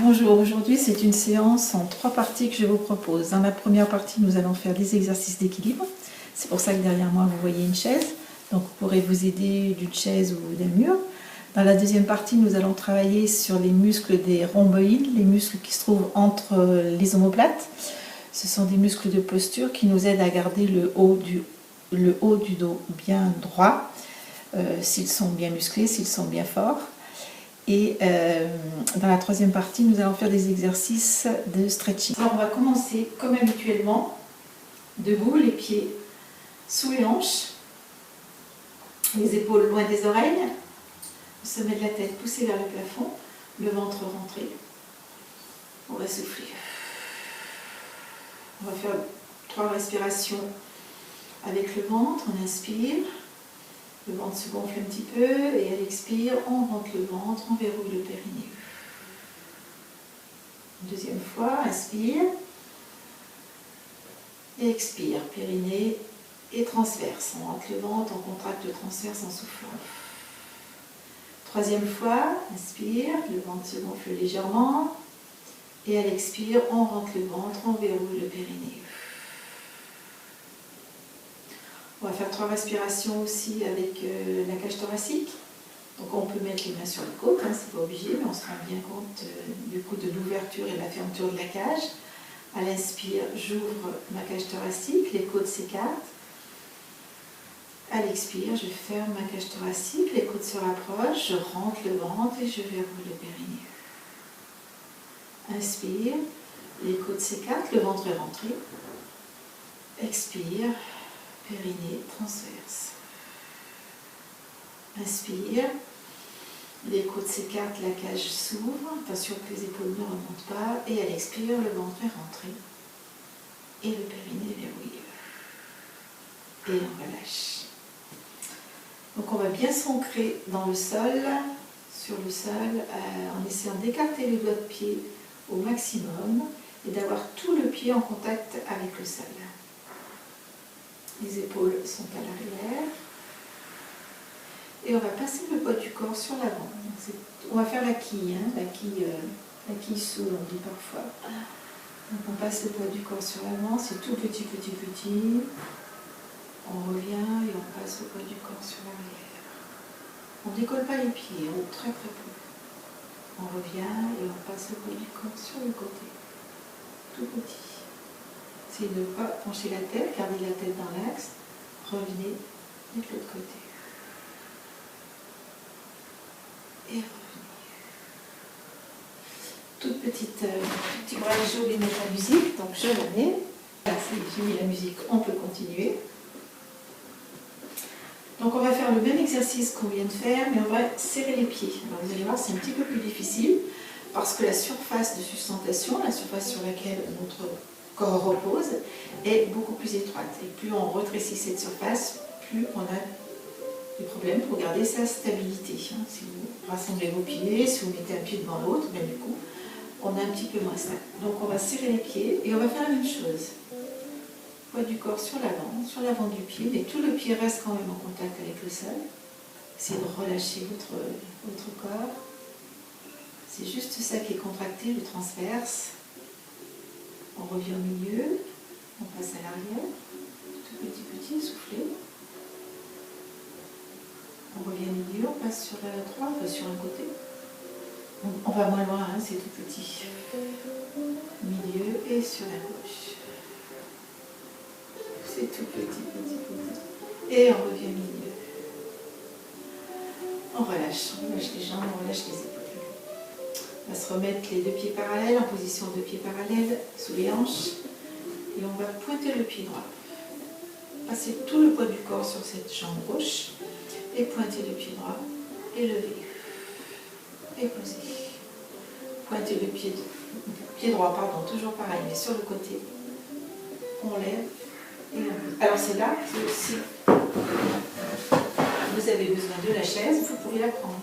Bonjour, aujourd'hui c'est une séance en 3 parties que je vous propose. Dans la première partie, nous allons faire des exercices d'équilibre. C'est pour ça que derrière moi, vous voyez une chaise. Donc vous pourrez vous aider d'une chaise ou d'un mur. Dans la deuxième partie, nous allons travailler sur les muscles des rhomboïdes, les muscles qui se trouvent entre les omoplates. Ce sont des muscles de posture qui nous aident à garder le haut du dos bien droit, s'ils sont bien musclés, s'ils sont bien forts. Et dans la troisième partie, nous allons faire des exercices de stretching. Alors on va commencer comme habituellement, debout, les pieds sous les hanches, les épaules loin des oreilles, le sommet de la tête poussé vers le plafond, le ventre rentré. On va souffler. On va faire 3 respirations avec le ventre. On inspire. Le ventre se gonfle un petit peu et à l'expire, on rentre le ventre, on verrouille le périnée. Deuxième fois, inspire. Et expire, périnée et transverse. On rentre le ventre, on contracte le transverse en soufflant. Troisième fois, inspire, le ventre se gonfle légèrement. Et à l'expire, on rentre le ventre, on verrouille le périnée. On va faire 3 respirations aussi avec la cage thoracique. Donc on peut mettre les mains sur les côtes, hein, c'est pas obligé, mais on se rend bien compte du coup de l'ouverture et de la fermeture de la cage. À l'inspire, j'ouvre ma cage thoracique, les côtes s'écartent. À l'expire, je ferme ma cage thoracique, les côtes se rapprochent, je rentre le ventre et je verrouille le périnée. Inspire, les côtes s'écartent, le ventre est rentré. Expire. Périnée, transverse. Inspire, les côtes s'écartent, la cage s'ouvre, attention que les épaules ne remontent pas, et à l'expire, le ventre est rentré, et le périnée verrouillé. Et on relâche. Donc on va bien s'ancrer dans le sol, sur le sol, en essayant d'écarter les doigts de pied au maximum, et d'avoir tout le pied en contact avec le sol. Les épaules sont à l'arrière. Et on va passer le poids du corps sur l'avant. On va faire la quille, hein, la quille saoule, on dit parfois. Donc on passe le poids du corps sur l'avant, c'est tout petit, petit, petit. On revient et on passe le poids du corps sur l'arrière. On ne décolle pas les pieds, on très très peu. On revient et on passe le poids du corps sur le côté. Tout petit. C'est de ne pas pencher la tête, garder la tête dans l'axe, revenez de l'autre côté. Et revenez. Toute petite, petit bras, j'ai oublié de mettre la musique, donc je la mets. Là, j'ai mis la musique, on peut continuer. Donc on va faire le même exercice qu'on vient de faire, mais on va serrer les pieds. Alors vous allez voir, c'est un petit peu plus difficile, parce que la surface de sustentation, la surface sur laquelle notre corps repose, est beaucoup plus étroite. Et plus on rétrécit cette surface, plus on a des problèmes pour garder sa stabilité. Si vous rassemblez vos pieds, si vous mettez un pied devant l'autre, ben du coup, on a un petit peu moins ça. Donc on va serrer les pieds et on va faire la même chose. Poids du corps sur l'avant du pied, mais tout le pied reste quand même en contact avec le sol. Essayez de relâcher votre corps. C'est juste ça qui est contracté, le transverse. On revient au milieu, on passe à l'arrière, tout petit petit, soufflez. On revient au milieu, on passe sur la droite, sur un côté. On va moins loin, hein, c'est tout petit. Milieu et sur la gauche. C'est tout petit, petit, petit. Et on revient au milieu. On relâche les jambes, on relâche les épaules. On va se remettre les 2 pieds parallèles, en position 2 pieds parallèles, sous les hanches. Et on va pointer le pied droit. Passer tout le poids du corps sur cette jambe gauche. Et pointer le pied droit. Et lever. Et poser. Pointer le pied droit, pardon, toujours pareil, mais sur le côté. On lève. Et on pose. Alors c'est là que si vous avez besoin de la chaise, vous pouvez la prendre.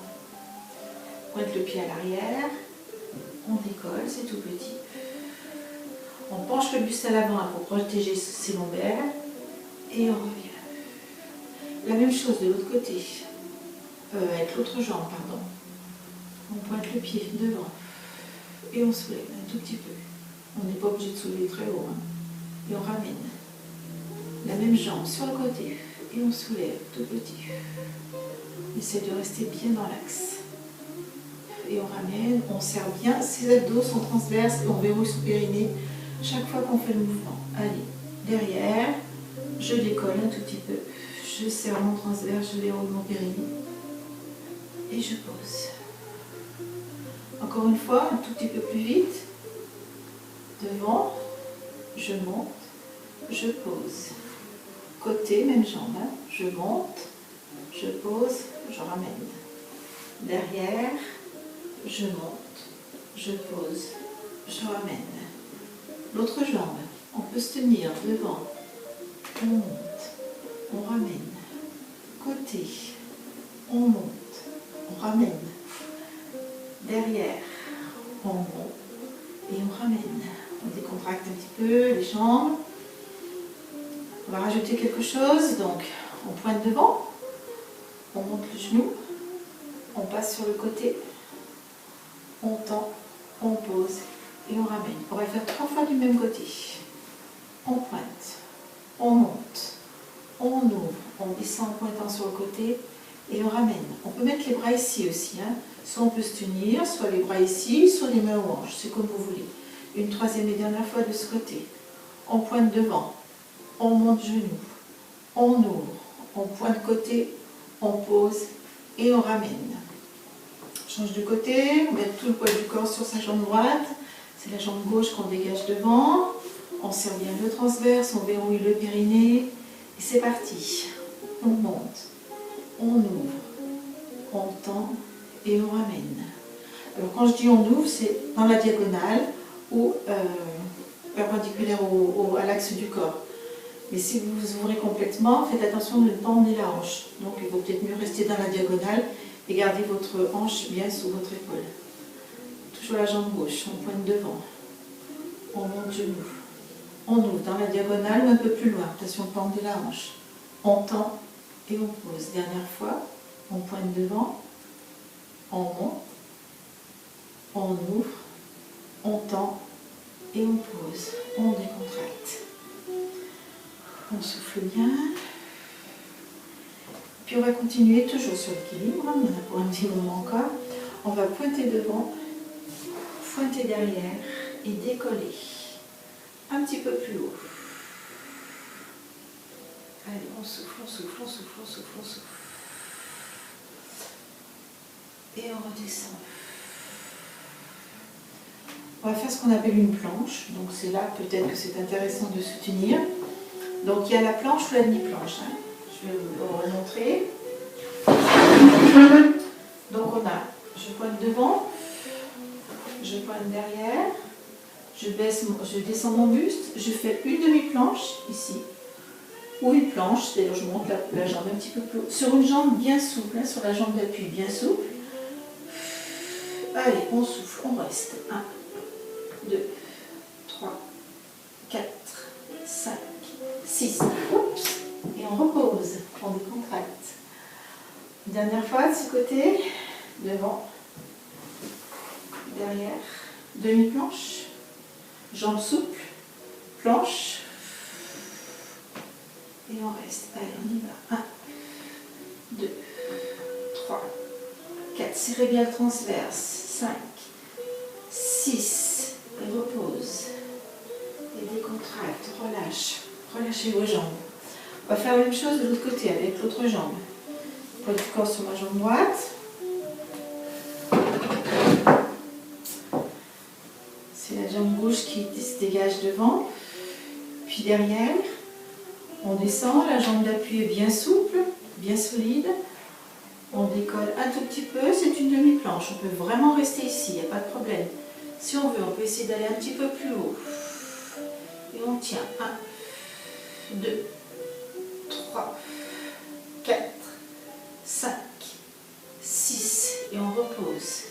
Pointe le pied à l'arrière. On décolle, c'est tout petit. On penche le buste à l'avant pour protéger ses lombaires. Et on revient. La même chose de l'autre côté. Avec l'autre jambe, pardon. On pointe le pied devant. et on soulève un tout petit peu. On n'est pas obligé de soulever très haut. Hein. Et on ramène. La même jambe sur le côté. Et on soulève tout petit. Essaye de rester bien dans l'axe. Et on ramène, on serre bien. Ses abdos sont transverses et on verrouille son périnée chaque fois qu'on fait le mouvement. Allez, derrière, je décolle un tout petit peu. Je serre mon transverse, je verrouille mon périnée. Et je pose. Encore une fois, un tout petit peu plus vite. Devant, je monte, je pose. Côté, même jambe. Hein. Je monte, je pose, je ramène. Derrière, je monte, je pose, je ramène. L'autre jambe, on peut se tenir devant. On monte, on ramène. Côté, on monte, on ramène. Derrière, on monte et on ramène. On décontracte un petit peu les jambes. On va rajouter quelque chose. Donc, on pointe devant, on monte le genou, on passe sur le côté, on tend, on pose et on ramène. On va faire 3 fois du même côté. On pointe, on monte, on ouvre, on descend en pointant sur le côté et on ramène. On peut mettre les bras ici aussi. Hein. Soit on peut se tenir, soit les bras ici, soit les mains aux hanches. C'est comme vous voulez. Une troisième et dernière fois de ce côté. On pointe devant, on monte genou, on ouvre, on pointe côté, on pose et on ramène. Change de côté, on met tout le poids du corps sur sa jambe droite. C'est la jambe gauche qu'on dégage devant. On serre bien le transverse, on verrouille le périnée. Et c'est parti. On monte, on ouvre, on tend et on ramène. Alors quand je dis on ouvre, c'est dans la diagonale ou perpendiculaire à l'axe du corps. Mais si vous vous ouvrez complètement, faites attention de ne pas emmener la hanche. Donc il vaut peut-être mieux rester dans la diagonale et garder votre hanche bien sous votre épaule. Toujours la jambe gauche, on pointe devant. On monte genou. On ouvre dans la diagonale ou un peu plus loin. Attention de ne pas emmener la hanche. On tend et on pose. Dernière fois, on pointe devant. On monte. On ouvre. On tend et on pose. On décontracte. On souffle bien. Puis on va continuer toujours sur l'équilibre. On en a pour un petit moment encore. On va pointer devant, pointer derrière et décoller. Un petit peu plus haut. Allez, on souffle, on souffle, on souffle, on souffle, on souffle. Et on redescend. On va faire ce qu'on appelle une planche. Donc c'est là peut-être que c'est intéressant de se tenir. Donc il y a la planche ou la demi-planche. Hein. Je vais vous le remontrer. Donc on a, je pointe devant, je pointe derrière, je descends mon buste, je fais une demi-planche ici, ou une planche, c'est-à-dire je monte la jambe un petit peu plus haut, sur une jambe bien souple, hein, sur la jambe d'appui bien souple. Allez, on souffle, on reste. 1, 2, 3, 4, 5, 6. Oups, et on repose, on décontracte. Dernière fois de ce côté, devant, derrière, demi-planche, jambes souples, planche, et on reste. Allez, on y va. 1, 2, 3, 4, serrez bien le transverse, 5, 6, et repose, et décontracte, relâche, relâchez vos jambes. On va faire la même chose de l'autre côté avec l'autre jambe. Poids du corps sur ma jambe droite. C'est la jambe gauche qui se dégage devant. Puis derrière, on descend, la jambe d'appui est bien souple, bien solide. On décolle un tout petit peu, c'est une demi-planche. On peut vraiment rester ici, il n'y a pas de problème. Si on veut, on peut essayer d'aller un petit peu plus haut. Et on tient. 1, 2, 3, 4, 5, 6. Et on repose.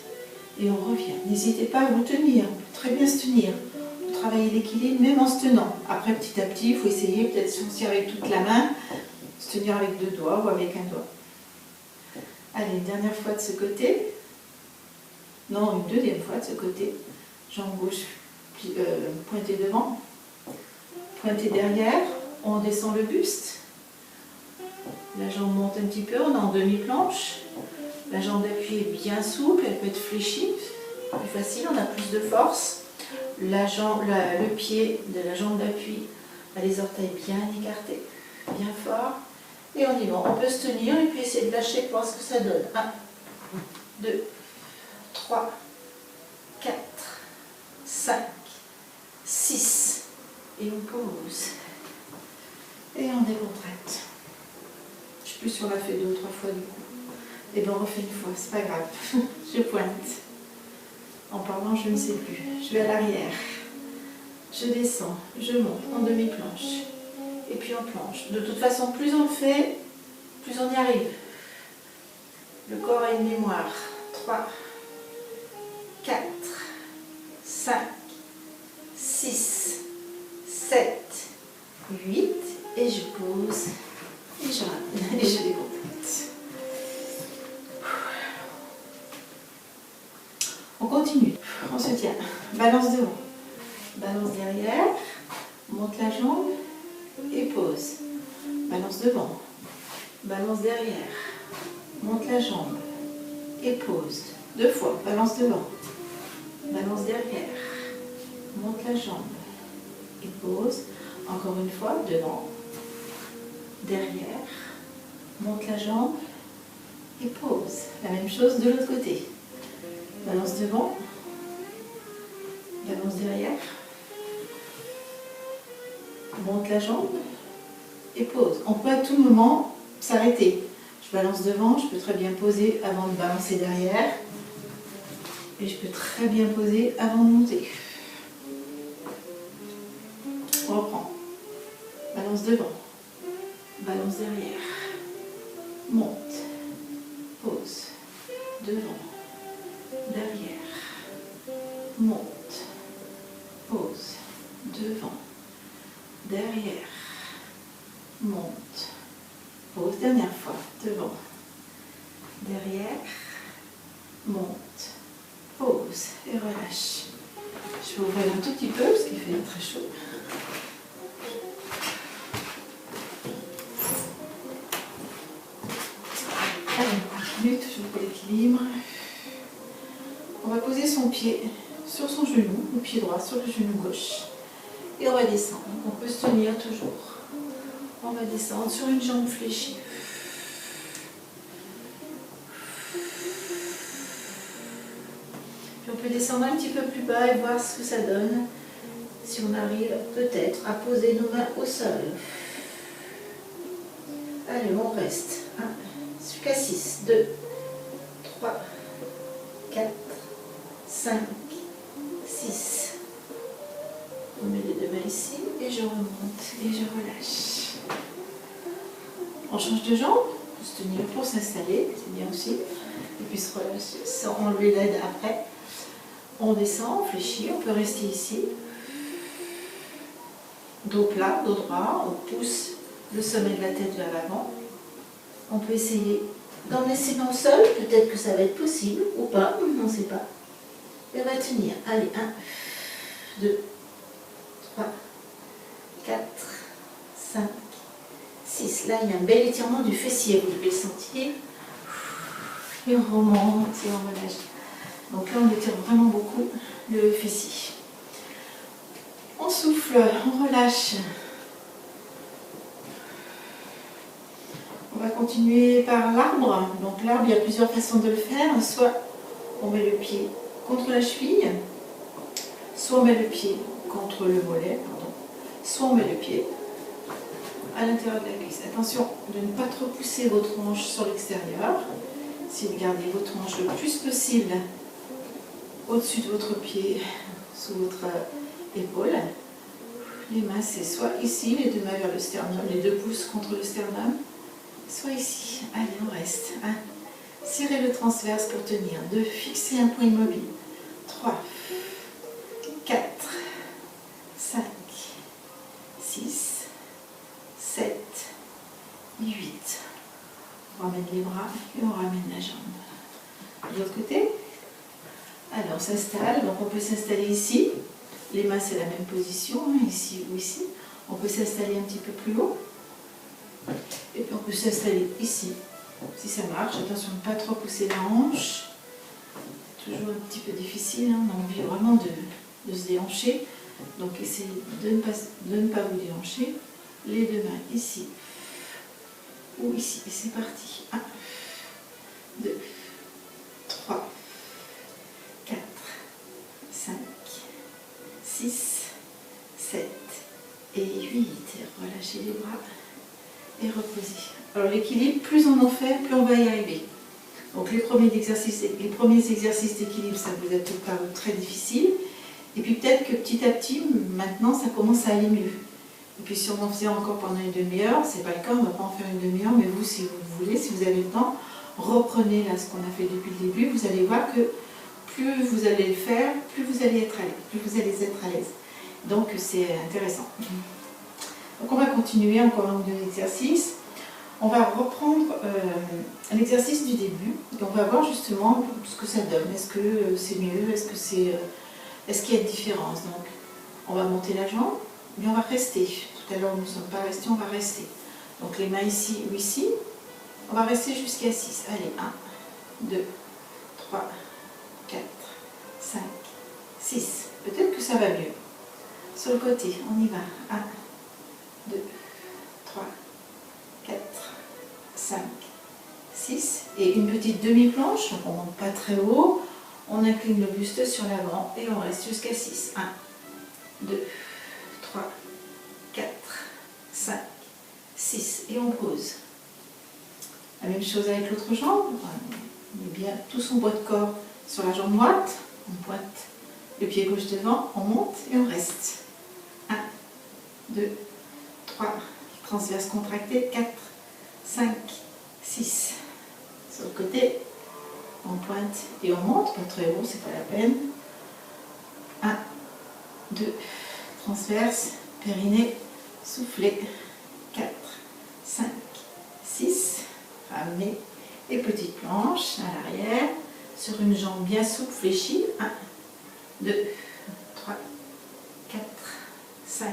Et on revient. N'hésitez pas à vous tenir. On peut très bien se tenir. On peut travailler l'équilibre même en se tenant. Après, petit à petit, il faut essayer, peut-être si on se tient avec toute la main, se tenir avec 2 doigts ou avec un doigt. Allez, une dernière fois de ce côté. Non, une deuxième fois de ce côté. Jambe gauche pointée devant, pointée derrière. On descend le buste. La jambe monte un petit peu, on est en demi-planche. La jambe d'appui est bien souple, elle peut être fléchie. Plus facile, on a plus de force. Le pied de la jambe d'appui a les orteils bien écartés, bien fort. Et on y va. On peut se tenir et puis essayer de lâcher pour voir ce que ça donne. 1, 2, 3, 4, 5, 6. Et on pose. Et on décontracte. Je sais plus si on l'a fait 2 ou 3 fois du coup. Et bien on refait une fois, c'est pas grave. Je pointe. En parlant, je ne sais plus. Je vais à l'arrière. Je descends, je monte en demi-planche. Et puis en planche. De toute façon, plus on le fait, plus on y arrive. Le corps a une mémoire. 3, 4, 5, 6, 7, 8. Et je pose. Et je ramène. Et je décontracte. On continue. On se tient. Balance devant. Balance derrière. Monte la jambe. Et pose. Balance devant. Balance derrière. Monte la jambe. Et pose. 2 fois. Balance devant. Balance derrière. Monte la jambe. Et pose. Encore une fois. Devant. Derrière. Monte la jambe. Et pose. La même chose de l'autre côté. Balance devant. Balance derrière. Monte la jambe. Et pose. On peut à tout moment s'arrêter. Je balance devant, je peux très bien poser avant de balancer derrière. Et je peux très bien poser avant de monter. On reprend. Balance devant. Balance derrière. Monte. Pose. Devant. Derrière. Monte. Pose. Devant. Derrière. Monte. Pose. Dernière fois. Devant. Derrière. Monte. Pose. Et relâche. Je vais ouvrir un tout petit peu parce qu'il fait très chaud. Allez, on continue, toujours pour l'équilibre. On va poser son pied sur son genou, le pied droit sur le genou gauche. Et on va descendre. On peut se tenir toujours. On va descendre sur une jambe fléchie. Puis on peut descendre un petit peu plus bas et voir ce que ça donne. Si on arrive peut-être à poser nos mains au sol. Allez, on reste. 1, jusqu'à 6, 2, 3, 4, 5, 6. On met les 2 mains ici et je remonte et je relâche. On change de jambe, on peut se tenir pour s'installer, c'est bien aussi. Et puis se relâcher sans enlever l'aide après. On descend, on fléchit, on peut rester ici. Dos plat, dos droit, on pousse le sommet de la tête vers l'avant. On peut essayer d'emmener ses mains au sol, peut-être que ça va être possible ou pas, on ne sait pas. Et on va tenir. Allez, 1, 2, 3, 4, 5, 6. Là, il y a un bel étirement du fessier, vous devez le sentir. Et on remonte et on relâche. Donc là, on étire vraiment beaucoup le fessier. On souffle, on relâche. On va continuer par l'arbre. Donc l'arbre, il y a plusieurs façons de le faire. Soit on met le pied contre la cheville, soit on met le pied contre le mollet, soit on met le pied à l'intérieur de la cuisse. Attention de ne pas trop pousser votre hanche sur l'extérieur. Essayez de garder votre hanche le plus possible au-dessus de votre pied, sous votre épaule. Les mains, c'est soit ici, les 2 mains vers le sternum, les 2 pouces contre le sternum, soit ici. Allez, on reste. 1. Serrez le transverse pour tenir. 2. Fixez un point immobile. 3, 4, 5, 6, 7, 8. On ramène les bras et on ramène la jambe. De l'autre côté. 1, Alors on s'installe, donc on peut s'installer ici. Les mains c'est la même position, hein, ici ou ici. On peut s'installer un petit peu plus haut. Et puis on peut s'installer ici, si ça marche. Attention de ne pas trop pousser la hanche. Toujours un petit peu difficile, hein. On a envie vraiment de se déhancher. Donc essayez de ne pas vous déhancher. Les deux mains ici ou ici. Et c'est parti. 1, 2, 3, 4, 5, 6, 7 et 8. Relâchez les bras et reposez. Alors l'équilibre, plus on en fait, plus on va y arriver. Donc les premiers exercices d'équilibre, ça vous a peut-être paru très difficile. Et puis peut-être que petit à petit, maintenant, ça commence à aller mieux. Et puis si on en faisait encore pendant une demi-heure, c'est pas le cas, on ne va pas en faire une demi-heure, mais vous, si vous voulez, si vous avez le temps, reprenez là ce qu'on a fait depuis le début. Vous allez voir que plus vous allez le faire, plus vous allez être à l'aise. Plus vous allez être à l'aise. Donc c'est intéressant. Donc on va continuer encore un ou deux exercices. On va reprendre l'exercice du début. Et on va voir justement ce que ça donne. Est-ce que c'est mieux? Est-ce qu'il y a une différence? Donc on va monter la jambe, mais on va rester. Tout à l'heure nous ne sommes pas restés, on va rester. Donc les mains ici ou ici. On va rester jusqu'à 6. Allez, 1, 2, 3, 4, 5, 6. Peut-être que ça va mieux. Sur le côté, on y va. 1, 2, 3, 4, 5, 6. Et une petite demi-planche, donc on ne monte pas très haut. On incline le buste sur l'avant et on reste jusqu'à 6. 1, 2, 3, 4, 5, 6. Et on pose. La même chose avec l'autre jambe. On met bien tout son poids de corps sur la jambe droite. On pointe le pied gauche devant, on monte et on reste. 1, 2, 3, transverse contracté, 4, 5, 6. Sur le côté, on pointe et on monte, pas très haut, c'est pas la peine. 1, 2, transverse, périnée, soufflez. 4, 5, 6. Ramenez et petite planche à l'arrière sur une jambe bien souple, fléchie. 1, 2, 3, 4, 5,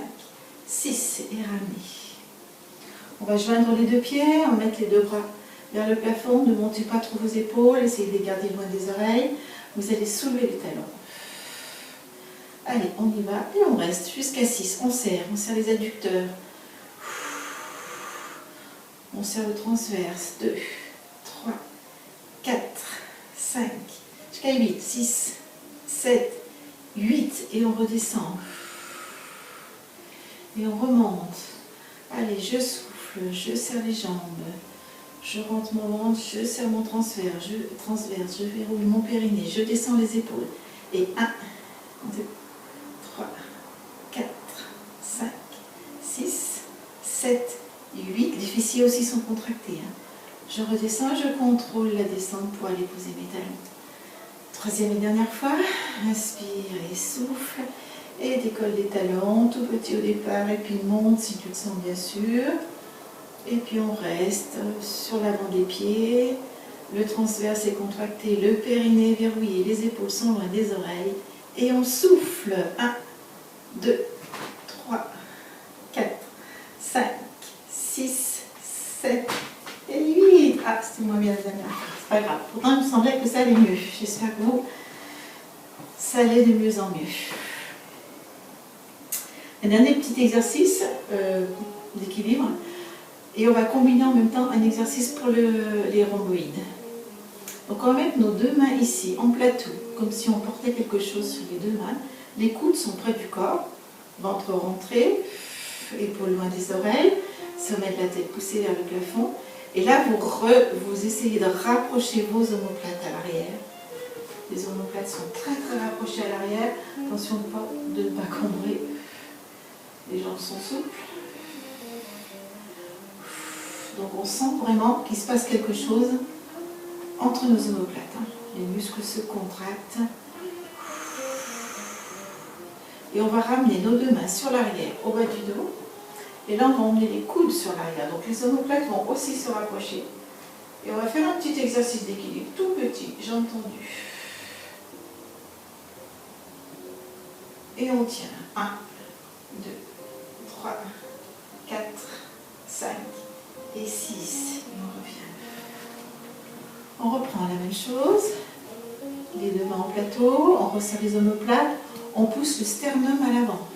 6 et ramenez. On va joindre les deux pieds, on va mettre les deux bras vers le plafond, ne montez pas trop vos épaules, essayez de les garder loin des oreilles. Vous allez soulever les talons. Allez, on y va et on reste jusqu'à 6. On serre les adducteurs. On serre le transverse. 2, 3, 4, 5, jusqu'à 8, 6, 7, 8. Et on redescend. Et on remonte. Allez, je souffle, je serre les jambes. Je rentre mon ventre, je serre mon transverse, je verrouille mon périnée, je descends les épaules. Et 1, 2, 3, 4, 5, 6, 7, 8. Les fessiers aussi sont contractés. Je redescends, je contrôle la descente pour aller poser mes talons. Troisième et dernière fois. Inspire et souffle. Et décolle les talons, tout petit au départ, et puis monte si tu le sens bien sûr. Et puis on reste sur l'avant des pieds. Le transverse est contracté, le périnée verrouillé, les épaules sont loin des oreilles. Et on souffle. 1, 2, 3, 4, 5, 6, 7 et 8. Ah, c'était moins bien la dernière fois. C'est pas grave. Pourtant, il me semblait que ça allait mieux. J'espère que vous, ça allait de mieux en mieux. Un dernier petit exercice d'équilibre. Et on va combiner en même temps un exercice pour les rhomboïdes. Donc on va mettre nos deux mains ici, en plateau, comme si on portait quelque chose sur les deux mains. Les coudes sont près du corps, ventre rentré, épaules loin des oreilles, sommet de la tête poussé vers le plafond. Et là, vous essayez de rapprocher vos omoplates à l'arrière. Les omoplates sont très très rapprochées à l'arrière. Attention de ne pas cambrer. Les jambes sont souples. Donc on sent vraiment qu'il se passe quelque chose entre nos omoplates. Les muscles se contractent. Et on va ramener nos deux mains sur l'arrière, au bas du dos. Et là, on va emmener les coudes sur l'arrière. Donc les omoplates vont aussi se rapprocher. Et on va faire un petit exercice d'équilibre, tout petit, jambes tendues. Et on tient. 1, 2, 3, 4, 5 et 6. Et on revient. On reprend la même chose. Les deux mains en plateau, on resserre les omoplates, on pousse le sternum à l'avant.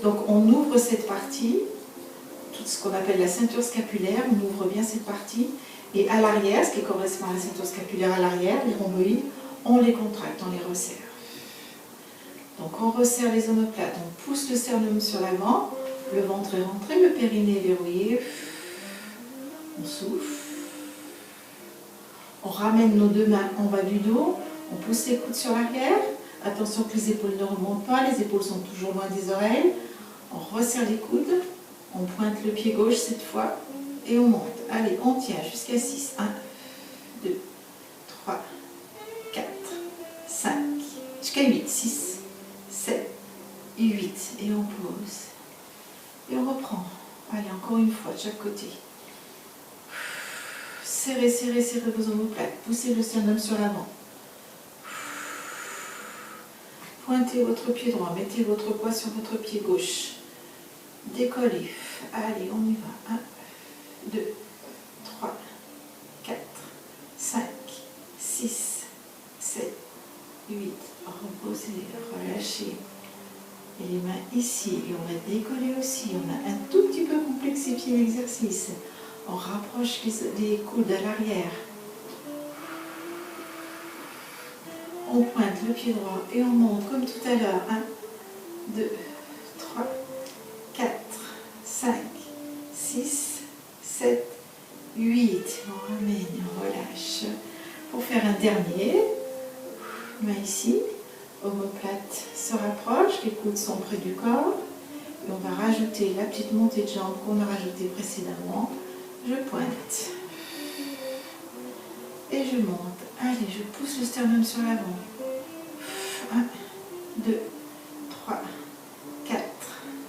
Donc on ouvre cette partie, tout ce qu'on appelle la ceinture scapulaire, on ouvre bien cette partie. Et à l'arrière, ce qui correspond à la ceinture scapulaire à l'arrière, les rhomboïdes, on les contracte, on les resserre. Donc on resserre les omoplates, on pousse le sternum sur l'avant, le ventre est rentré, le périnée est verrouillé, on souffle. On ramène nos deux mains en bas du dos, on pousse les coudes sur l'arrière. Attention que les épaules ne remontent pas, les épaules sont toujours loin des oreilles. On resserre les coudes, on pointe le pied gauche cette fois et on monte. Allez, on tient jusqu'à 6. 1, 2, 3, 4, 5, jusqu'à 8, 6, 7, 8. Et on pose. Et on reprend. Allez, encore une fois de chaque côté. Serrez, serrez, serrez vos omoplates. Poussez le sternum sur l'avant. Pointez votre pied droit. Mettez votre poids sur votre pied gauche. Décollez. Allez, on y va. 1, 2, 3, 4, 5, 6, 7, 8. Reposez, relâchez. Et les mains ici. Et on va décoller aussi. On a un tout petit peu complexifié l'exercice. On rapproche les coudes à l'arrière. On pointe le pied droit et on monte comme tout à l'heure. 1, 2, 3, 4, 5, 6, 7, 8. On ramène, on relâche. Pour faire un dernier, main ici, omoplate se rapproche, les coudes sont près du corps. Et on va rajouter la petite montée de jambe qu'on a rajoutée précédemment. Je pointe et je monte. Allez, je pousse le sternum sur l'avant. 1, 2, 3, 4,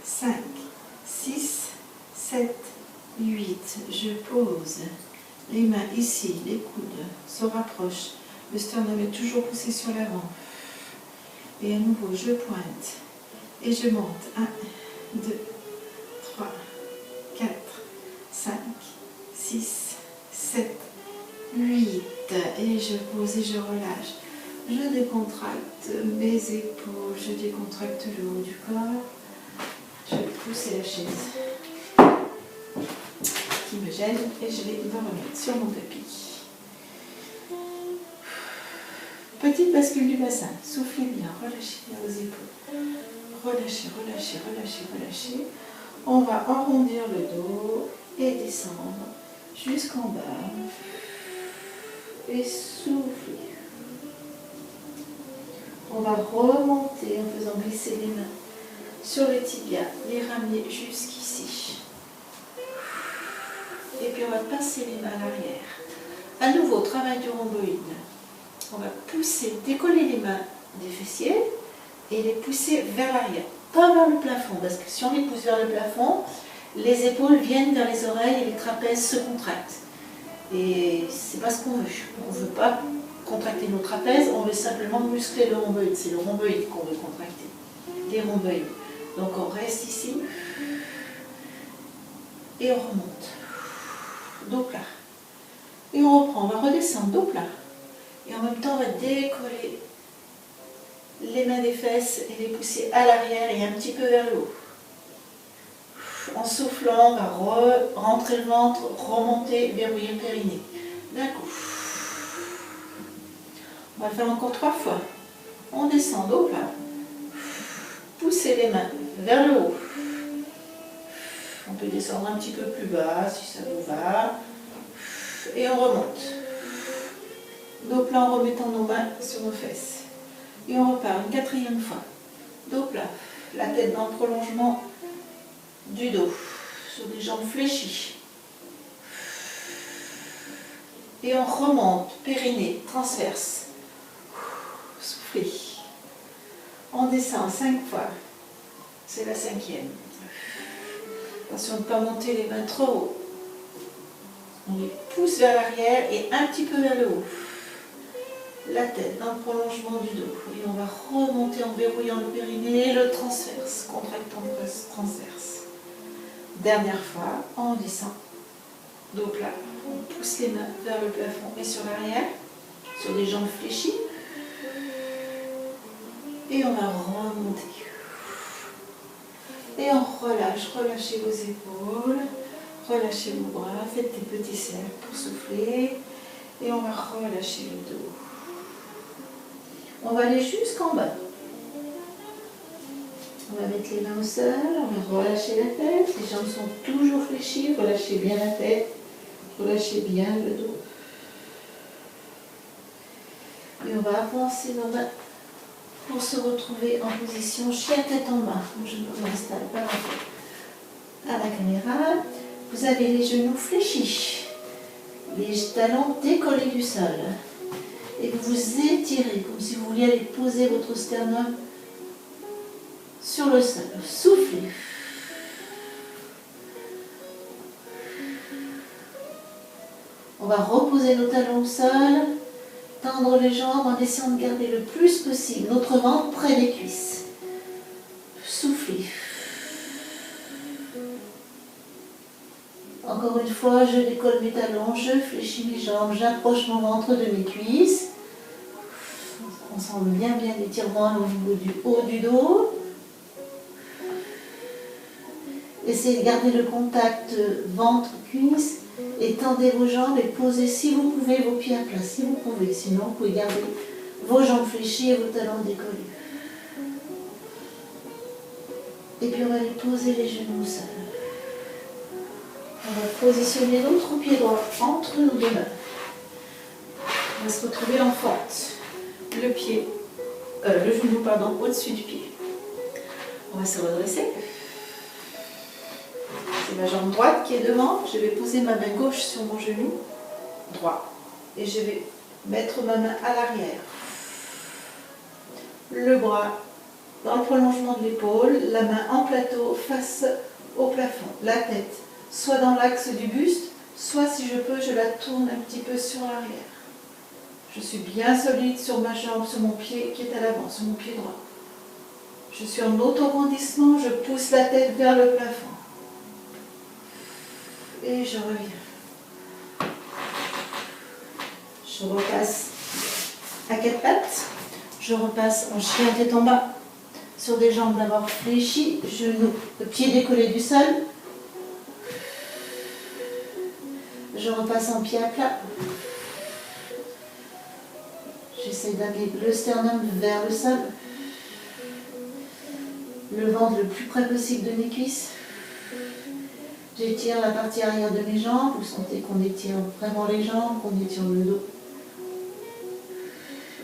5, 6, 7, 8. Je pose. Les mains ici, les coudes se rapprochent. Le sternum est toujours poussé sur l'avant. Et à nouveau, je pointe et je monte. 1, 2, 3, 4, 5, 6, 7, 8. Et je pose et je relâche. Je décontracte mes épaules, je décontracte le haut du corps. Je vais pousser la chaise qui me gêne et je vais me remettre sur mon tapis. Petite bascule du bassin. Soufflez bien, relâchez bien vos épaules. Relâchez, relâchez, relâchez, relâchez. On va arrondir le dos et descendre jusqu'en bas. Et souffler. On va remonter en faisant glisser les mains sur le tibia, les ramener jusqu'ici. Et puis on va passer les mains à l'arrière. À nouveau, travail du rhomboïde. On va pousser, décoller les mains des fessiers et les pousser vers l'arrière, pas vers le plafond, parce que si on les pousse vers le plafond, les épaules viennent vers les oreilles et les trapèzes se contractent. Et c'est pas ce qu'on veut. On ne veut pas contracter nos trapèzes, on veut simplement muscler le rhomboïde. C'est le rhomboïde qu'on veut contracter, les rhomboïdes. Donc on reste ici et on remonte. Dos plat. Et on reprend, on va redescendre, dos plat. Et en même temps, on va décoller les mains des fesses et les pousser à l'arrière et un petit peu vers le haut. En soufflant, on va rentrer le ventre, remonter, verrouiller le périnée. D'un coup. On va le faire encore 3 fois. On descend dos plat. Poussez les mains vers le haut. On peut descendre un petit peu plus bas si ça vous va. Et on remonte. Dos plat en remettant nos mains sur nos fesses. Et on repart une 4e fois. Dos plat. La tête dans le prolongement du dos. Sur des jambes fléchies. Et on remonte. Périnée, transverse. Soufflez. On descend 5 fois. C'est la 5e. Attention de ne pas monter les mains trop haut. On les pousse vers l'arrière et un petit peu vers le haut. la tête dans le prolongement du dos. Et on va remonter en verrouillant le périnée, le transverse, contractant le transverse. Dernière fois, on descend, dos plat. On pousse les mains vers le plafond et sur l'arrière, sur des jambes fléchies. Et on va remonter. Et on relâche, relâchez vos épaules, relâchez vos bras, faites des petits cercles pour souffler. Et on va relâcher le dos. On va aller jusqu'en bas. On va mettre les mains au sol, on va relâcher la tête. Les jambes sont toujours fléchies, relâchez bien la tête, relâchez bien le dos. Et on va avancer nos mains pour se retrouver en position chien tête en bas. Je m'installe par rapport à la caméra. Vous avez les genoux fléchis, les talons décollés du sol. Et vous vous étirez comme si vous vouliez aller poser votre sternum sur le sol. Soufflez. On va reposer nos talons au sol, tendre les jambes en essayant de garder le plus possible notre ventre près des cuisses. Soufflez. Encore une fois, je décolle mes talons, je fléchis mes jambes, j'approche mon ventre de mes cuisses. On sent bien l'étirement au niveau du haut du dos. Essayez de garder le contact ventre-cuisse et tendez vos jambes et posez, si vous pouvez, vos pieds à plat. Si vous pouvez, sinon vous pouvez garder vos jambes fléchies et vos talons décollés. Et puis on va aller poser les genoux au sol. On va positionner notre pied droit entre nos deux mains. On va se retrouver en fente. Le genou au-dessus du pied. On va se redresser. C'est ma jambe droite qui est devant. Je vais poser ma main gauche sur mon genou droit. Et je vais mettre ma main à l'arrière. Le bras dans le prolongement de l'épaule, la main en plateau face au plafond. La tête soit dans l'axe du buste, soit si je peux, je la tourne un petit peu sur l'arrière. Je suis bien solide sur ma jambe, sur mon pied qui est à l'avant, sur mon pied droit. Je suis en auto-grandissement, je pousse la tête vers le plafond. Et je reviens. Je repasse à quatre pattes. Je repasse en chien tête en bas, sur des jambes d'abord fléchies, genoux, pieds décollés du sol. Je repasse en pied à plat. J'essaie d'amener le sternum vers le sol. Le ventre le plus près possible de mes cuisses. J'étire la partie arrière de mes jambes. Vous sentez qu'on étire vraiment les jambes, qu'on étire le dos.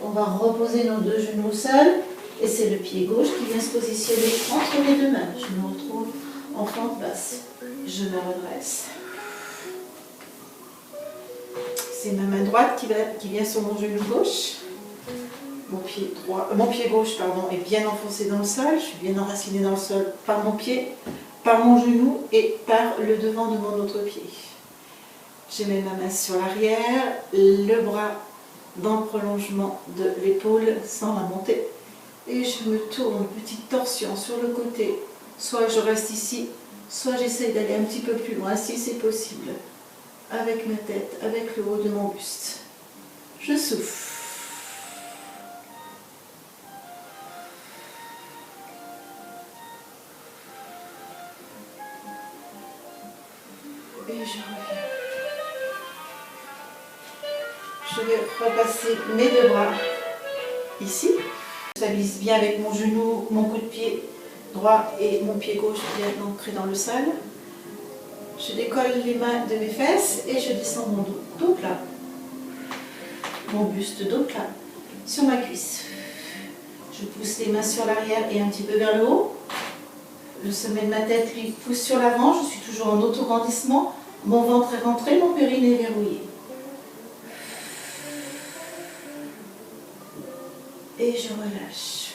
On va reposer nos deux genoux au sol. Et c'est le pied gauche qui vient se positionner entre les deux mains. Je me retrouve en fente basse. Je me redresse. C'est ma main droite qui vient sur mon genou gauche. Mon pied gauche est bien enfoncé dans le sol. Je suis bien enracinée dans le sol par mon pied, par mon genou et par le devant de mon autre pied. Je mets ma main sur l'arrière, le bras dans le prolongement de l'épaule sans la monter. Et je me tourne, petite torsion sur le côté. Soit je reste ici, soit j'essaye d'aller un petit peu plus loin si c'est possible. Avec ma tête, avec le haut de mon buste. Je souffle. Et je reviens. Je vais repasser mes deux bras ici. Je stabilise bien avec mon genou, mon coup de pied droit et mon pied gauche bien ancré dans le sol. Je décolle les mains de mes fesses et je descends mon dos plat. Mon buste dos plat sur ma cuisse. Je pousse les mains sur l'arrière et un petit peu vers le haut. Le sommet de ma tête lui pousse sur l'avant. Je suis toujours en auto-grandissement. Mon ventre est rentré, mon périnée est verrouillé. Et je relâche.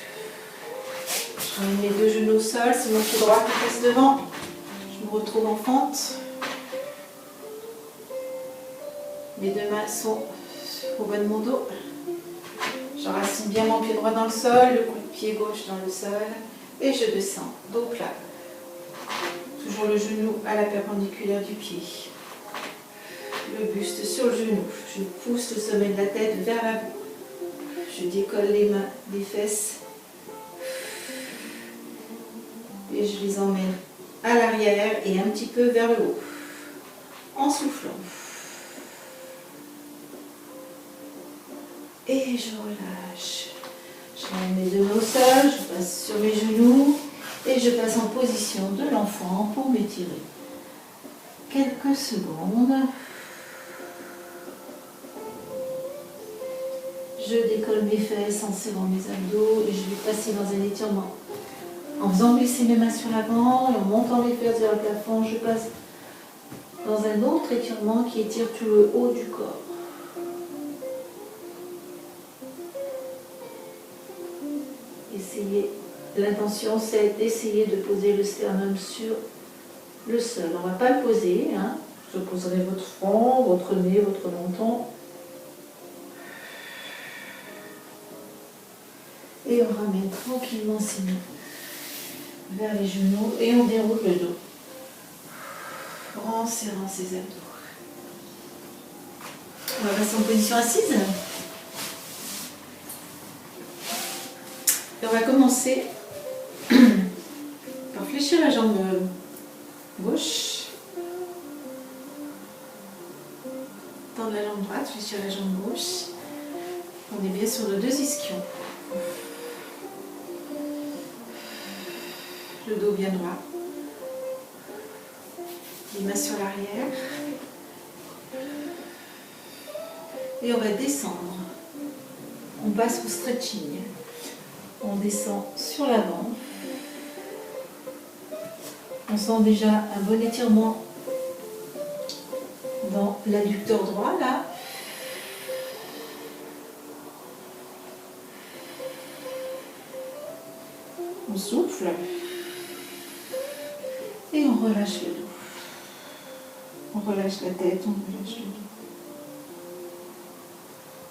Je ramène mes deux genoux au sol, c'est mon pied droit qui passe devant. Je me retrouve en fente. Mes deux mains sont au bas de mon dos. J'enracine bien mon pied droit dans le sol, le coup de pied gauche dans le sol et je descends, dos plat. Toujours le genou à la perpendiculaire du pied. Le buste sur le genou. Je pousse le sommet de la tête vers l'avant. Je décolle les mains des fesses et je les emmène à l'arrière et un petit peu vers le haut en soufflant. Et je relâche. Je mets mes deux mains au sol, je passe sur mes genoux et je passe en position de l'enfant pour m'étirer. Quelques secondes. Je décolle mes fesses en serrant mes abdos et je vais passer dans un étirement. En faisant glisser mes mains sur l'avant et en montant les fesses vers le plafond, je passe dans un autre étirement qui étire tout le haut du corps. L'intention c'est d'essayer de poser le sternum sur le sol. On ne va pas le poser, hein. Vous poserez votre front, votre nez, votre menton. Et on ramène tranquillement ses mains vers les genoux et on déroule le dos en serrant ses abdos. On va passer en position assise. Et on va commencer par fléchir la jambe gauche, tendre la jambe droite, fléchir la jambe gauche. On est bien sur nos deux ischions. Le dos bien droit. Les mains sur l'arrière. Et on va descendre. On passe au stretching. On descend sur l'avant. On sent déjà un bon étirement dans l'adducteur droit, là. On souffle. Et on relâche le dos. On relâche la tête, on relâche le dos.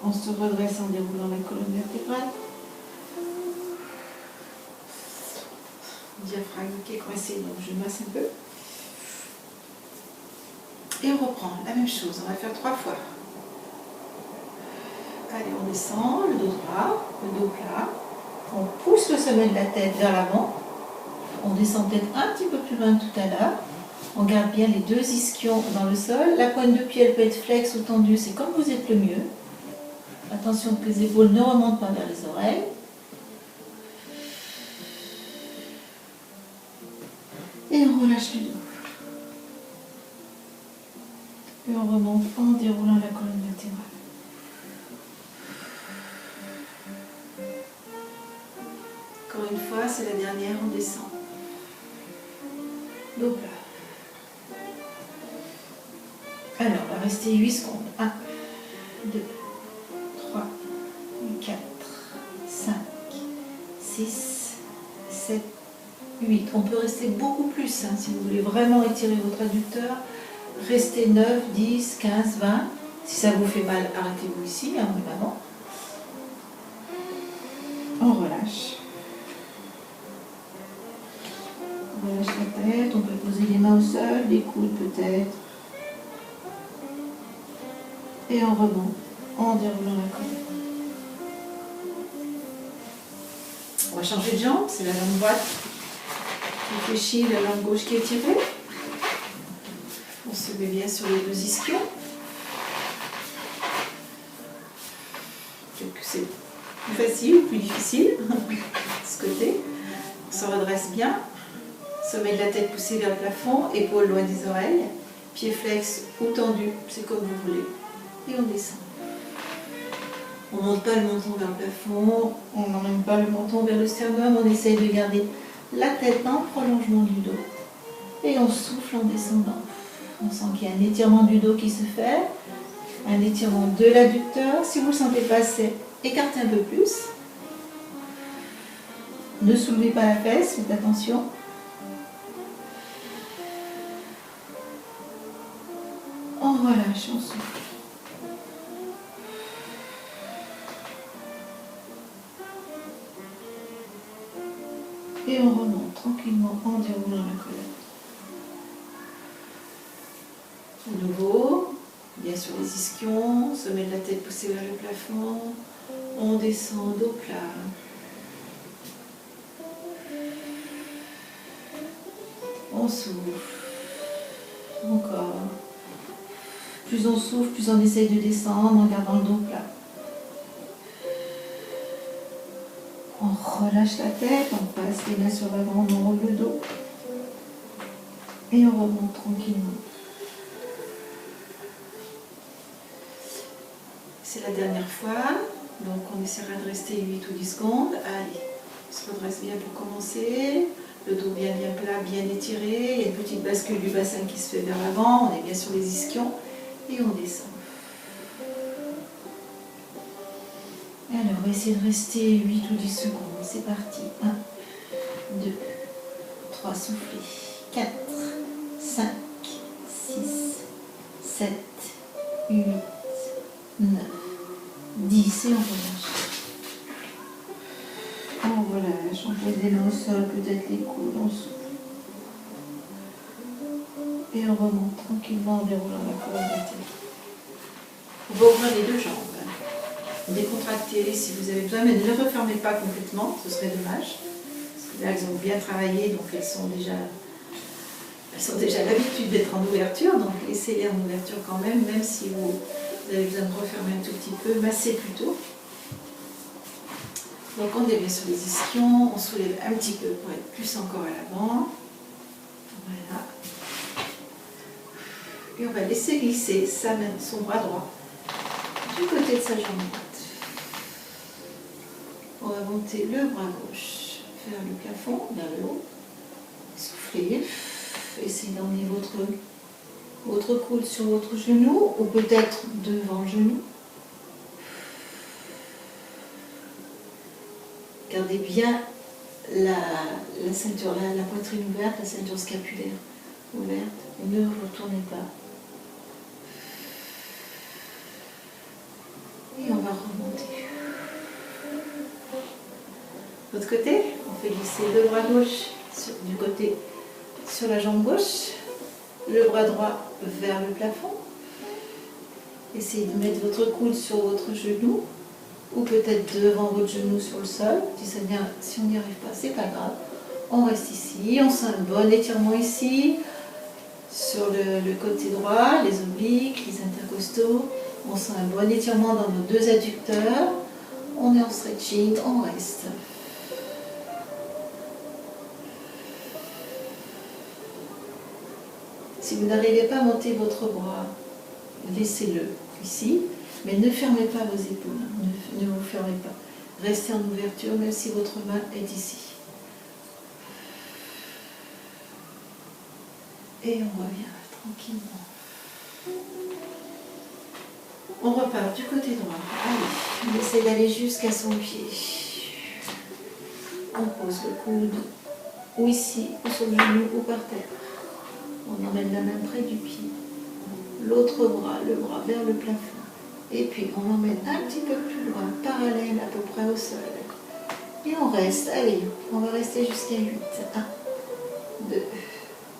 On se redresse en déroulant la colonne vertébrale. Diaphragme qui est coincé, donc je masse un peu. Et on reprend la même chose, on va faire 3 fois. Allez, on descend, le dos droit, le dos plat. On pousse le sommet de la tête vers l'avant. On descend peut-être un petit peu plus loin que tout à l'heure. On garde bien les deux ischions dans le sol. La pointe de pied, elle peut être flex ou tendue, c'est comme vous êtes le mieux. Attention que les épaules ne remontent pas vers les oreilles. Et on relâche le dos. Et on remonte en déroulant la colonne vertébrale. Encore une fois, c'est la dernière, on descend. Dos plat. Alors, on va rester 8 secondes. 1, 2, 3, 4, 5, 6, 7, 8. On peut rester beaucoup plus, hein, si vous voulez vraiment étirer votre adducteur. Restez 9, 10, 15, 20. Si ça vous fait mal, arrêtez-vous ici, hein, vraiment. On relâche. On relâche la tête, on peut poser les mains au sol, les coudes peut-être. Et on remonte en déroulant la colonne. On va changer de jambe, c'est la jambe droite qui fléchit, la jambe gauche qui est tirée. On se met bien sur les deux ischions. Donc c'est plus facile ou plus difficile de ce côté. On se redresse bien. Sommet de la tête poussé vers le plafond, épaules loin des oreilles, pieds flex ou tendus, c'est comme vous voulez. Et on descend. On ne monte pas le menton vers le plafond, on n'emmène pas le menton vers le sternum, on essaye de garder la tête dans le prolongement du dos. Et on souffle en descendant. On sent qu'il y a un étirement du dos qui se fait, un étirement de l'adducteur. Si vous ne le sentez pas assez, écartez un peu plus. Ne soulevez pas la fesse, faites attention. On relâche, on souffle. Et on remonte tranquillement en déroulant la colonne. De nouveau, bien sur les ischions, sommet de la tête poussé vers le plafond. On descend dos plat. On souffle. Encore. Plus on souffle, plus on essaye de descendre en gardant le dos plat. On relâche la tête, on passe les mains sur l'avant, on roule le dos. Et on remonte tranquillement. C'est la dernière fois, donc on essaiera de rester 8 ou 10 secondes. Allez, on se redresse bien pour commencer. Le dos bien plat, bien étiré. Il y a une petite bascule du bassin qui se fait vers l'avant. On est bien sur les ischions. Et on descend. Alors, on va essayer de rester 8 ou 10 secondes. C'est parti. 1, 2, 3, soufflez. 4, 5, 6, 7, 8, 9, 10. Et on relâche. On relâche. On pose les mains au sol, peut-être les coudes. On souffle. Et on remonte tranquillement en déroulant la colonne de la tête. Vous ouvrez les deux jambes. Décontractez si vous avez besoin, mais ne les refermez pas complètement, ce serait dommage. Parce que là, elles ont bien travaillé, donc elles sont déjà l'habitude d'être en ouverture, donc laissez-les en ouverture quand même, même si vous avez besoin de refermer un tout petit peu, massez plutôt. Donc on est bien sur les ischions, on soulève un petit peu pour être plus encore à l'avant. Voilà. Et on va laisser glisser sa main, son bras droit du côté de sa jambe droite. On va monter le bras gauche vers le plafond, vers le haut. Soufflez. Essayez d'emmener votre coude sur votre genou ou peut-être devant le genou. Gardez bien la ceinture, la poitrine ouverte, la ceinture scapulaire ouverte. Et ne vous retournez pas. Et on va remonter. De l'autre côté, on fait glisser le bras gauche du côté sur la jambe gauche, le bras droit vers le plafond. Essayez de mettre votre coude sur votre genou ou peut-être devant votre genou sur le sol. Si on n'y arrive pas, c'est pas grave. On reste ici, on sent un bon étirement ici, sur le côté droit, les obliques, les intercostaux. On sent un bon étirement dans nos deux adducteurs. On est en stretching, on reste. Si vous n'arrivez pas à monter votre bras, laissez-le ici, mais ne fermez pas vos épaules, ne vous fermez pas. Restez en ouverture même si votre main est ici. Et on revient tranquillement. On repart du côté droit. Allez, on essaie d'aller jusqu'à son pied. On pose le coude ou ici, ou sur le genou, ou par terre. On emmène la main près du pied. L'autre bras, le bras vers le plafond. Et puis on emmène un petit peu plus loin, parallèle à peu près au sol. Et on reste. Allez, on va rester jusqu'à 8. 1, 2,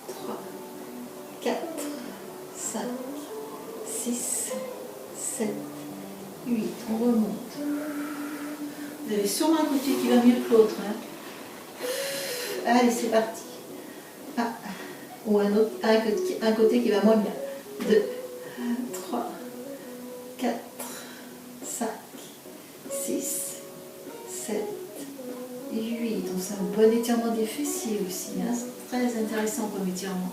3, 4, 5, 6, 7, 8. On remonte. Vous avez sûrement un côté qui va mieux que l'autre. Allez, c'est parti. Ou un côté qui va moins bien. 2, 3, 4, 5, 6, 7, 8. On sent un bon étirement des fessiers aussi. C'est très intéressant comme étirement.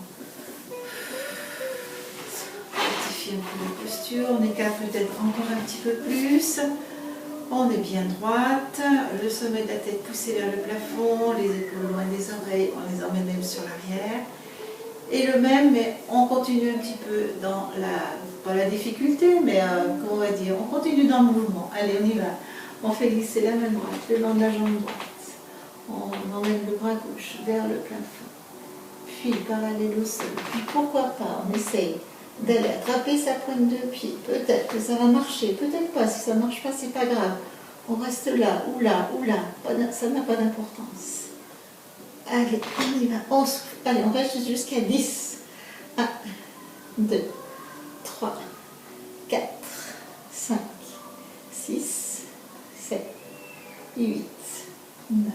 Rectifie un peu la posture. On écarte peut-être encore un petit peu plus. On est bien droite. Le sommet de la tête poussé vers le plafond. Les épaules loin des oreilles. On les emmène même sur l'arrière. Et le même, mais on continue un petit peu dans pas la difficulté, mais comment on va dire, on continue dans le mouvement. Allez, on y va. On fait glisser la main droite le long de la jambe droite. On emmène le bras gauche vers le plafond. Puis parallèle au sol. Puis pourquoi pas, on essaye d'aller attraper sa pointe de pied. Peut-être que ça va marcher, peut-être pas. Si ça ne marche pas, c'est pas grave. On reste là, ou là, ou là. Ça n'a pas d'importance. Allez, on y va, on souffle. Allez, on reste jusqu'à 10. 1, 2, 3, 4, 5, 6, 7, 8, 9,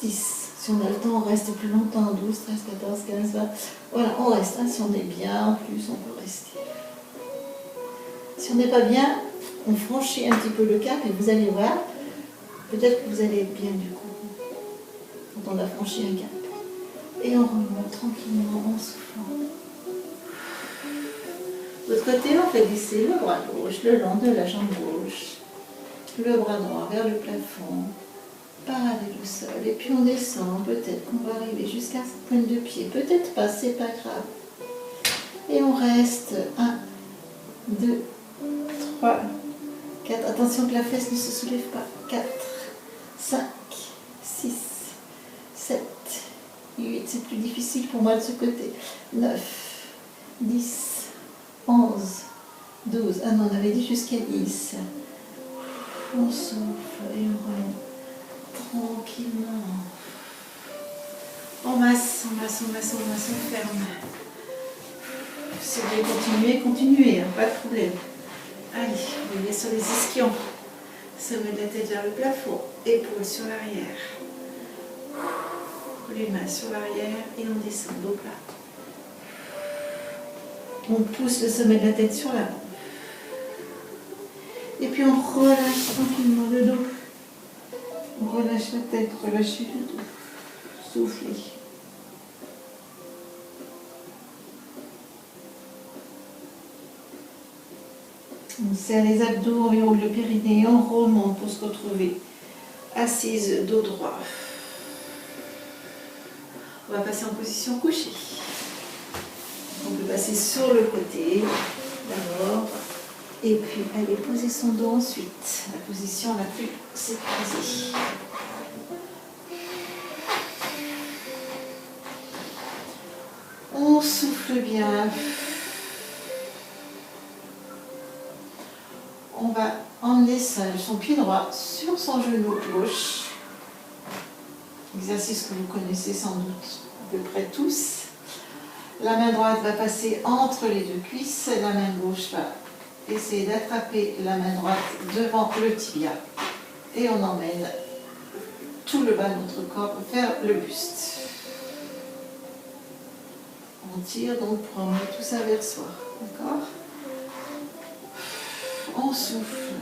10. Si on a le temps, on reste plus longtemps. 12, 13, 14, 15, 20. Voilà, on reste. Si on est bien, en plus, on peut rester. Si on n'est pas bien, on franchit un petit peu le cap et vous allez voir, peut-être que vous allez être bien du coup, quand on a franchi un cap. Et on remonte tranquillement en soufflant. De l'autre côté, on fait glisser le bras gauche le long de la jambe gauche, le bras droit vers le plafond, parallèle au sol. Et puis on descend, peut-être qu'on va arriver jusqu'à cette pointe de pied, peut-être pas, c'est pas grave. Et on reste 1, 2, 3, 4. Attention que la fesse ne se soulève pas. 4, 5, 6, 7, 8. C'est plus difficile pour moi de ce côté. 9, 10, 11, 12. Ah non, on avait dit jusqu'à 10. On souffle et on remonte tranquillement. On masse, on masse, on masse, on masse, on ferme. Si vous voulez continuer, continuez, hein, pas de problème. Allez, on est sur les ischions. Sommet de la tête vers le plafond, épaules sur l'arrière. Les mains sur l'arrière et on descend dos plat. On pousse le sommet de la tête sur l'avant. Et puis on relâche tranquillement le dos. On relâche la tête, relâchez le dos. Soufflez. On serre les abdos, on roule le périnée, on remonte pour se retrouver assise, dos droit. On va passer en position couchée. On peut passer sur le côté d'abord et puis aller poser son dos ensuite. La position la plus sécurisée. On souffle bien. On va emmener son pied droit sur son genou gauche. Exercice que vous connaissez sans doute à peu près tous. La main droite va passer entre les deux cuisses. La main gauche va essayer d'attraper la main droite devant le tibia. Et on emmène tout le bas de notre corps vers le buste. On tire donc pour emmener tout ça vers soi. D'accord ? On souffle.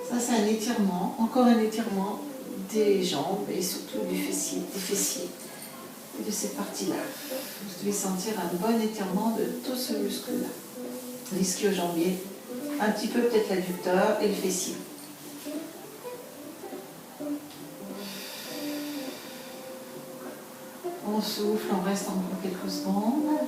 Ça, c'est un étirement. Encore un étirement des jambes et surtout des fessiers et de cette partie-là. Vous devez sentir un bon étirement de tout ce muscle-là. L'ischio-jambier, un petit peu peut-être l'adducteur et le fessier. On souffle, on reste encore quelques secondes.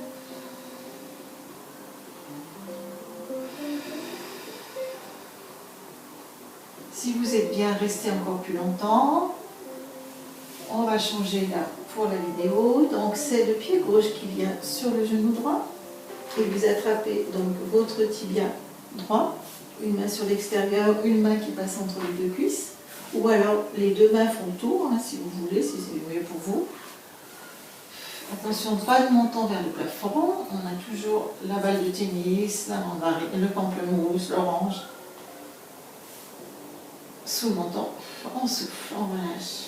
Si vous êtes bien, restez encore plus longtemps. On va changer là pour la vidéo. Donc c'est le pied gauche qui vient sur le genou droit. Et vous attrapez donc votre tibia droit. Une main sur l'extérieur, une main qui passe entre les deux cuisses. Ou alors les deux mains font le tour, hein, si vous voulez, si c'est mieux pour vous. Attention, pas de menton vers le plafond. On a toujours la balle de tennis, la mandarine, le pamplemousse, l'orange. Sous le menton, on souffle, on relâche.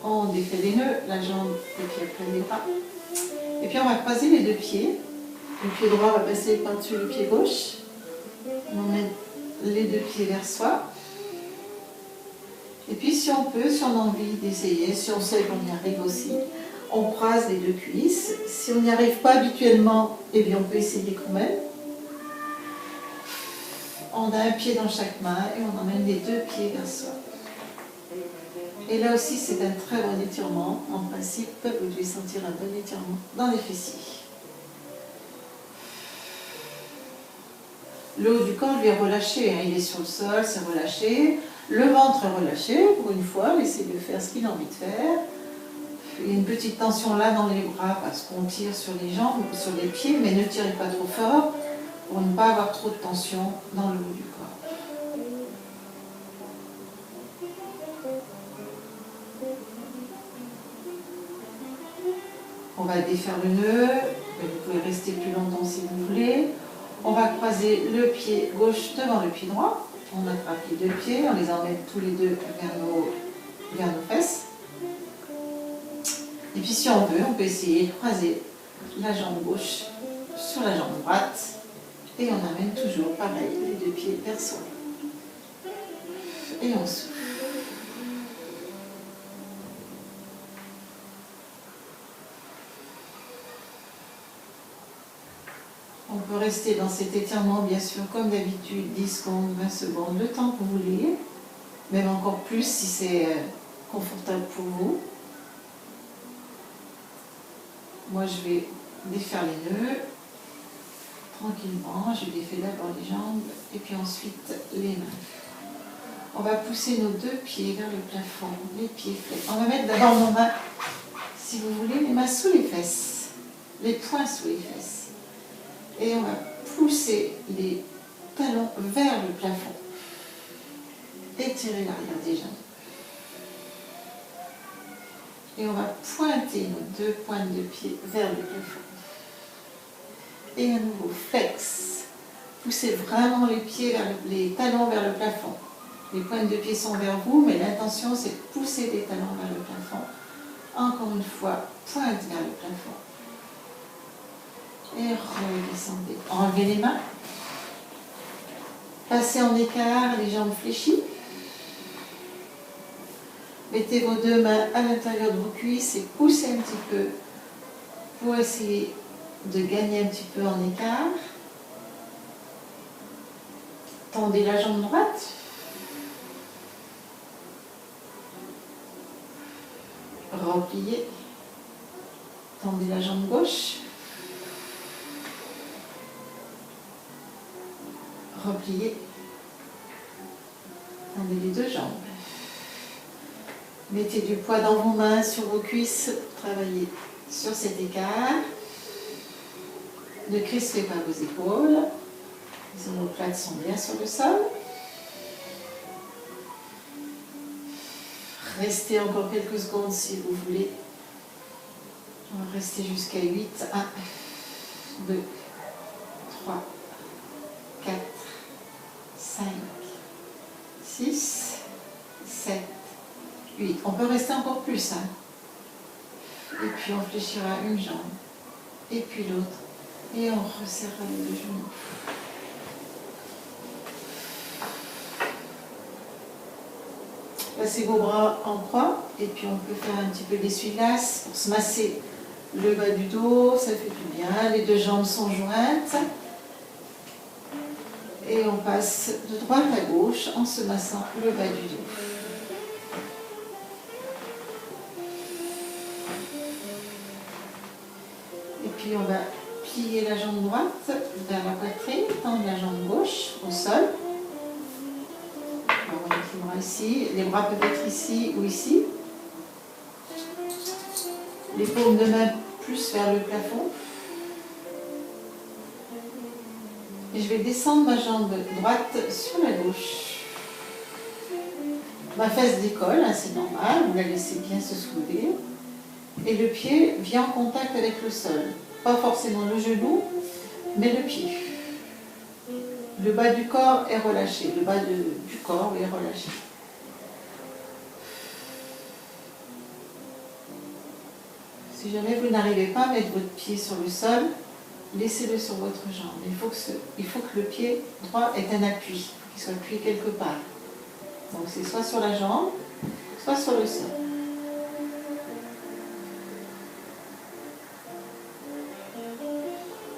On défait les nœuds, la jambe et puis après les bras. Et puis on va croiser les deux pieds. Le pied droit va passer par-dessus le pied gauche. On met les deux pieds vers soi. Et puis si on peut, si on a envie d'essayer, si on sait qu'on y arrive aussi, on croise les deux cuisses. Si on n'y arrive pas habituellement, eh bien on peut essayer quand même. On a un pied dans chaque main et on emmène les deux pieds vers soi. Et là aussi c'est un très bon étirement. En principe, vous devez sentir un bon étirement dans les fessiers. Le haut du corps lui est relâché, hein. Il est sur le sol, c'est relâché. Le ventre est relâché, pour une fois, laissez-le faire ce qu'il a envie de faire. il y a une petite tension là dans les bras parce qu'on tire sur les jambes, sur les pieds, mais ne tirez pas trop fort pour ne pas avoir trop de tension dans le haut du corps. On va défaire le nœud, vous pouvez rester plus longtemps si vous voulez. On va croiser le pied gauche devant le pied droit. On attrape les deux pieds, on les emmène tous les deux vers nos fesses. Et puis si on veut, on peut essayer de croiser la jambe gauche sur la jambe droite. Et on amène toujours, pareil, les deux pieds vers soi. Et on souffle. On peut rester dans cet étirement, bien sûr, comme d'habitude, 10 secondes, 20 secondes, le temps que vous voulez. Même encore plus si c'est confortable pour vous. Moi, je vais défaire les nœuds tranquillement. Je défais d'abord les jambes et puis ensuite les mains. On va pousser nos deux pieds vers le plafond, les pieds faits. On va mettre d'abord nos mains, si vous voulez, les mains sous les fesses, les poings sous les fesses. Et on va pousser les talons vers le plafond. Étirer l'arrière des jambes. Et on va pointer nos deux pointes de pied vers le plafond. Et à nouveau, flex. Poussez vraiment les pieds les talons vers le plafond. Les pointes de pied sont vers vous, mais l'intention c'est de pousser les talons vers le plafond. Encore une fois, pointe vers le plafond. Et redescendez. Enlevez les mains. Passez en écart, les jambes fléchies. Mettez vos deux mains à l'intérieur de vos cuisses et poussez un petit peu pour essayer de gagner un petit peu en écart. Tendez la jambe droite. Repliez. Tendez la jambe gauche. Repliez. Tendez les deux jambes. Mettez du poids dans vos mains, sur vos cuisses, pour travailler sur cet écart. Ne crispez pas vos épaules. Les omoplates sont bien sur le sol. Restez encore quelques secondes si vous voulez. On va rester jusqu'à 8. 1, 2, 3, 4, 5, 6, 7, 8. On peut rester encore plus. Et puis on fléchira une jambe. Et puis l'autre. Et on resserrera les deux genoux. Passez vos bras en croix. Et puis on peut faire un petit peu d'essuie-glace pour se masser le bas du dos. Ça fait du bien. Les deux jambes sont jointes. Et on passe de droite à gauche en se massant le bas du dos. Et puis on va plier la jambe droite vers la poitrine, tendre la jambe gauche au sol. Alors on met les bras ici, les bras peuvent être ici ou ici. Les paumes de main plus vers le plafond. Et je vais descendre ma jambe droite sur la gauche. Ma fesse décolle, c'est normal, vous la laissez bien se soulever. Et le pied vient en contact avec le sol. Pas forcément le genou, mais le pied. Le bas du corps est relâché. Le bas du corps est relâché. Si jamais vous n'arrivez pas à mettre votre pied sur le sol, laissez-le sur votre jambe. Il faut que le pied droit ait un appui, qu'il soit appuyé quelque part. Donc c'est soit sur la jambe, soit sur le sol.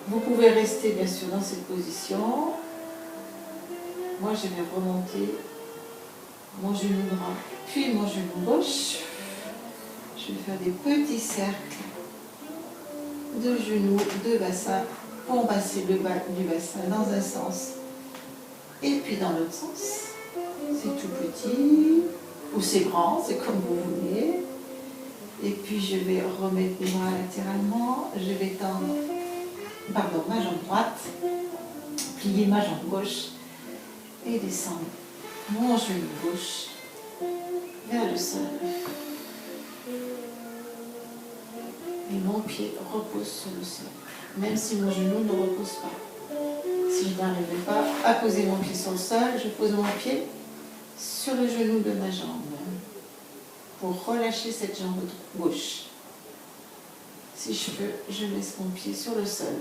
Vous pouvez rester bien sûr dans cette position. Moi je vais remonter mon genou droit, puis mon genou gauche. Je vais faire des petits cercles de genoux, de bassin, pour passer le bas du bassin dans un sens et puis dans l'autre sens. C'est tout petit ou c'est grand, c'est comme vous voulez. Et puis je vais remettre mes bras latéralement. Je vais tendre, pardon, ma jambe droite, plier ma jambe gauche et descendre mon genou gauche vers le sol. Et mon pied repose sur le sol, même si mon genou ne repose pas. Si je n'arrive pas à poser mon pied sur le sol, je pose mon pied sur le genou de ma jambe pour relâcher cette jambe gauche. Si je peux, je laisse mon pied sur le sol.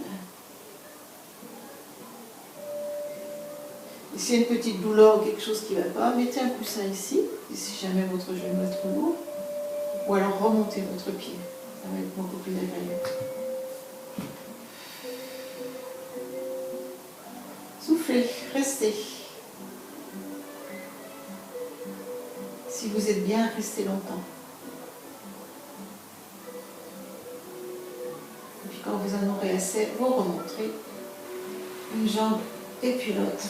Et s'il y a une petite douleur ou quelque chose qui ne va pas, mettez un coussin ici, si jamais votre genou est trop lourd, ou alors remontez votre pied. Ça va être beaucoup plus agréable. Soufflez, restez. Si vous êtes bien, restez longtemps. Et puis quand vous en aurez assez, vous remonterez une jambe et puis l'autre.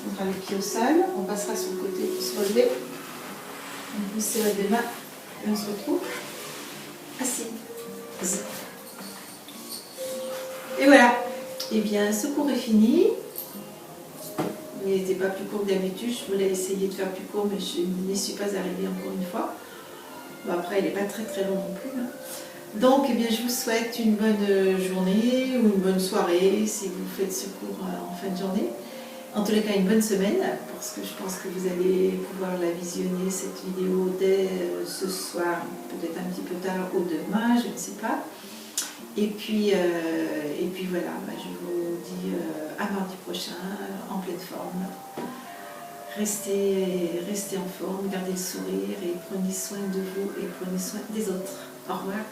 On mettra les pieds au sol, on passera sur le côté pour se relever. On pousse les mains et on se retrouve assis. Et voilà. Et bien, ce cours est fini. Il n'était pas plus court que d'habitude. Je voulais essayer de faire plus court, mais je n'y suis pas arrivée encore une fois. Bon, après, il n'est pas très très long non plus. Donc, eh bien, je vous souhaite une bonne journée ou une bonne soirée si vous faites ce cours en fin de journée. En tous les cas, une bonne semaine, parce que je pense que vous allez pouvoir la visionner, cette vidéo, dès ce soir, peut-être un petit peu tard ou demain, je ne sais pas. Et puis voilà, je vous dis à mardi prochain, en pleine forme. Restez en forme, gardez le sourire et prenez soin de vous et prenez soin des autres. Au revoir.